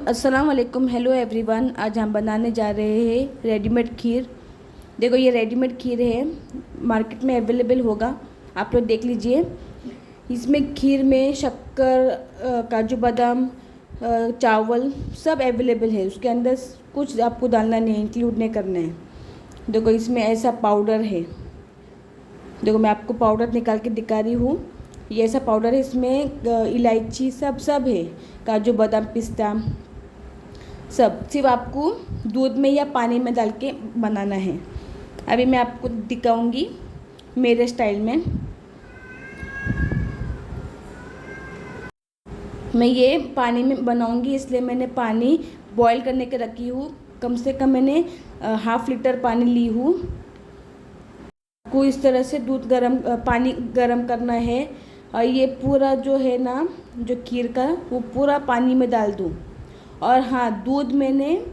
अस्सलाम वालेकुम। Hello everyone. आज हम बनाने जा रहे हैं रेडीमेड खीर। देखो ये रेडीमेड खीर है, मार्केट में अवेलेबल होगा, आप लोग देख लीजिए। इसमें खीर में शक्कर, काजू बादाम, चावल सब अवेलेबल है। उसके अंदर कुछ आपको डालना नहीं है, इंक्लूड नहीं करना है। देखो इसमें ऐसा पाउडर है। देखो मैं आपको पाउडर निकाल के दिखा रही हूँ। ये ऐसा पाउडर है, इसमें इलायची सब है, काजू बादाम पिस्ता सब। सिर्फ आपको दूध में या पानी में डाल के बनाना है। अभी मैं आपको दिखाऊंगी मेरे स्टाइल में। मैं ये पानी में बनाऊंगी, इसलिए मैंने पानी बॉईल करने के रखी हूँ। कम से कम मैंने हाफ लीटर पानी ली हूँ। आपको इस तरह से पानी गरम करना है। और ये पूरा जो है ना, जो खीर का, वो पूरा पानी में डाल दूँ। और हाँ, दूध मैंने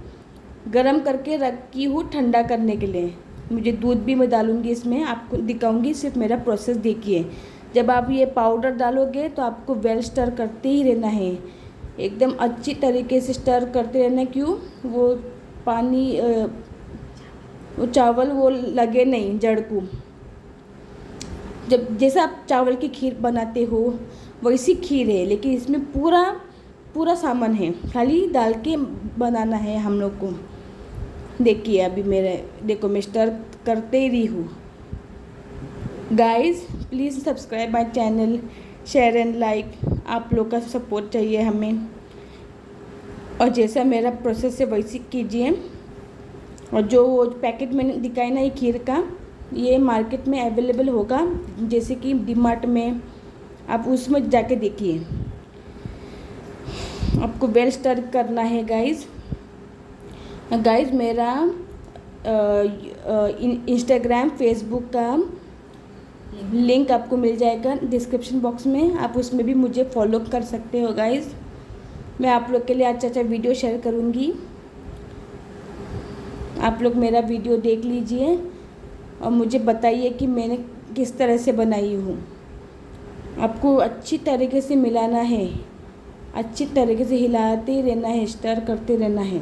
गरम करके रखी हूँ ठंडा करने के लिए। मुझे दूध भी मैं डालूँगी इसमें, आपको दिखाऊंगी। सिर्फ मेरा प्रोसेस देखिए। जब आप ये पाउडर डालोगे तो आपको वेल स्टर करते ही रहना है, एकदम अच्छी तरीके से स्टर करते रहना। क्यों? वो पानी वो चावल वो लगे नहीं जड़ को। जब जैसा आप चावल की खीर बनाते हो वैसी खीर है, लेकिन इसमें पूरा पूरा सामान है, खाली डाल के बनाना है हम लोग को। देखिए अभी देखो मैं स्टर करते ही रही हूँ। Guys please subscribe my channel, share and like. आप लोग का सपोर्ट चाहिए हमें। और जैसा मेरा प्रोसेस है वैसे कीजिए। और जो पैकेट मैंने दिखाया ना ये खीर का, ये मार्केट में अवेलेबल होगा, जैसे कि डीमार्ट में। आप उसमें जाके देखिए। आपको वेल स्टर करना है गाइस। मेरा इंस्टाग्राम फेसबुक का लिंक आपको मिल जाएगा डिस्क्रिप्शन बॉक्स में। आप उसमें भी मुझे फॉलो कर सकते हो गाइस। मैं आप लोग के लिए अच्छा वीडियो शेयर करूँगी। आप लोग मेरा वीडियो देख लीजिए और मुझे बताइए कि मैंने किस तरह से बनाई हूँ। आपको अच्छी तरीके से मिलाना है, अच्छी तरीके से हिलाते ही रहना है, स्टर करते रहना है।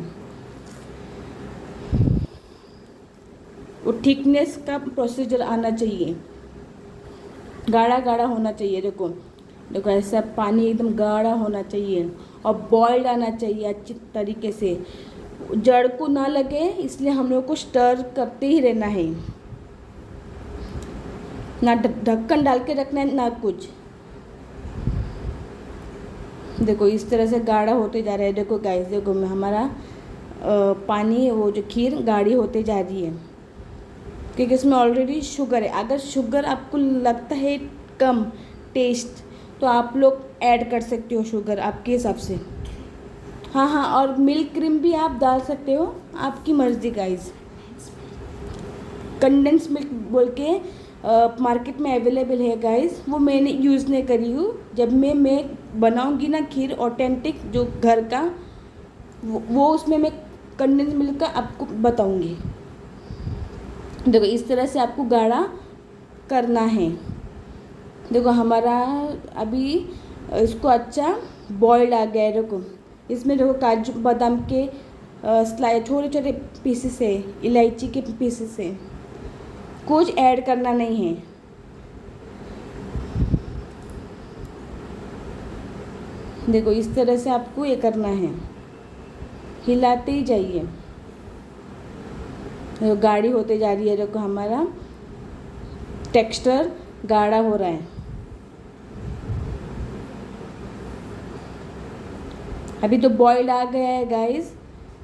वो थिकनेस का प्रोसीजर आना चाहिए, गाढ़ा गाढ़ा होना चाहिए। देखो देखो ऐसा पानी एकदम गाढ़ा होना चाहिए और बॉइल्ड आना चाहिए अच्छी तरीके से। जड़ को ना लगे इसलिए हम लोग को स्टर करते ही रहना है। ना ढक्कन डाल के रखना है ना कुछ। देखो इस तरह से गाढ़ा होते जा रहा है। देखो गाइस, देखो मैं हमारा पानी, वो जो खीर गाढ़ी होते जा रही है, क्योंकि इसमें ऑलरेडी शुगर है। अगर शुगर आपको लगता है कम टेस्ट, तो आप लोग ऐड कर सकते हो शुगर आपके हिसाब से। हाँ हाँ, और मिल्क क्रीम भी आप डाल सकते हो, आपकी मर्ज़ी गाइस। कंडेंस मिल्क बोल के मार्केट में अवेलेबल है गाइस, वो मैंने यूज़ नहीं करी हूँ। जब मैं बनाऊँगी ना खीर ऑथेंटिक जो घर का, वो उसमें मैं कंडेंस मिल्क का आपको बताऊँगी। देखो इस तरह से आपको गाढ़ा करना है। देखो हमारा अभी इसको अच्छा बॉइल्ड आ गया है। देखो इसमें देखो काजू बादाम के स्लाइस, छोटे छोटे पीसेस है, इलायची के पीसेस है, कुछ ऐड करना नहीं है। देखो इस तरह से आपको ये करना है, हिलाते ही जाइए। गाढ़ी होते जा रही है। देखो हमारा टेक्सचर गाढ़ा हो रहा है। अभी तो बॉइल्ड आ गया है गाइस।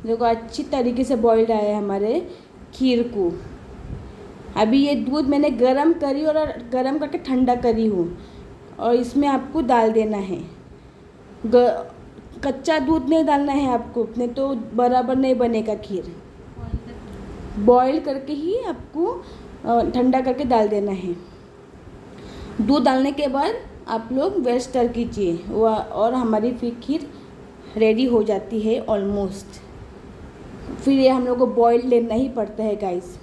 देखो अच्छी तरीके से बॉइल्ड आया है हमारे खीर को। अभी ये दूध मैंने गरम करी और गरम करके ठंडा करी हूँ, और इसमें आपको डाल देना है। कच्चा दूध नहीं डालना है आपको, नहीं तो बराबर नहीं बनेगा खीर। बॉईल करके ही आपको ठंडा करके डाल देना है। दूध डालने के बाद आप लोग वेल स्टर कीजिए, और हमारी फिर खीर रेडी हो जाती है ऑलमोस्ट। फिर ये हम लोग को बॉईल लेना ही पड़ता है गाइस।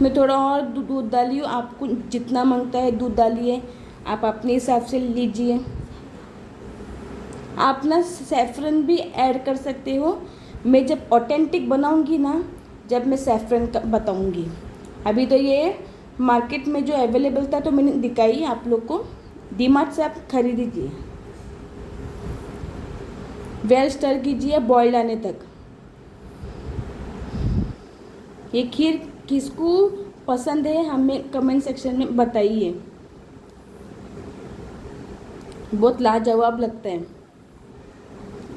मैं थोड़ा और दूध डाली हूँ, आपको जितना मांगता है दूध डालिए। आप अपने हिसाब से लीजिए। आप ना सैफ़रन भी ऐड कर सकते हो। मैं जब ऑथेंटिक बनाऊंगी ना, जब मैं सैफ़रन का बताऊंगी। अभी तो ये मार्केट में जो अवेलेबल था तो मैंने दिखाई आप लोग को। डीमार्ट से आप खरीद लीजिए। वेल स्टर कीजिए बॉयल आने तक। ये खीर किसको पसंद है हमें कमेंट सेक्शन में बताइए। बहुत लाजवाब लगता है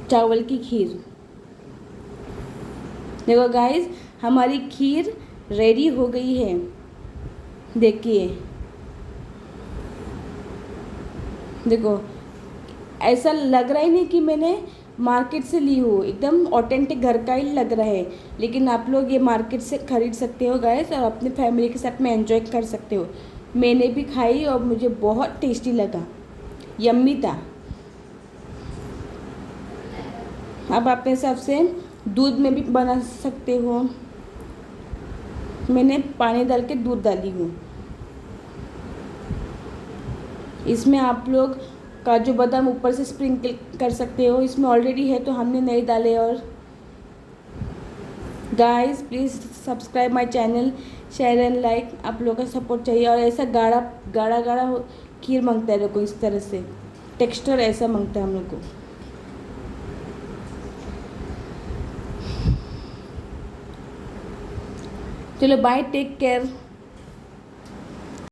चावल की खीर। देखो गाइस, हमारी खीर रेडी हो गई है। देखिए, देखो ऐसा लग रहा ही नहीं कि मैंने मार्केट से ली हो, एकदम ऑथेंटिक घर का ही लग रहा है। लेकिन आप लोग ये मार्केट से ख़रीद सकते हो गाइस, और अपनी फैमिली के साथ में एंजॉय कर सकते हो। मैंने भी खाई और मुझे बहुत टेस्टी लगा, यम्मी था। अब अपने हिसाब से दूध में भी बना सकते हो। मैंने पानी डाल के दूध डाली हूँ। इसमें आप लोग काजू बादाम ऊपर से स्प्रिंकल कर सकते हो, इसमें ऑलरेडी है तो हमने नहीं डाले। और guys please subscribe my channel, share and like. आप लोगों का सपोर्ट चाहिए। और ऐसा गाढ़ा गाढ़ा गाढ़ा खीर मांगता है देखो, इस तरह से टेक्सचर ऐसा मांगता है हम लोग को। चलो बाय, टेक केयर।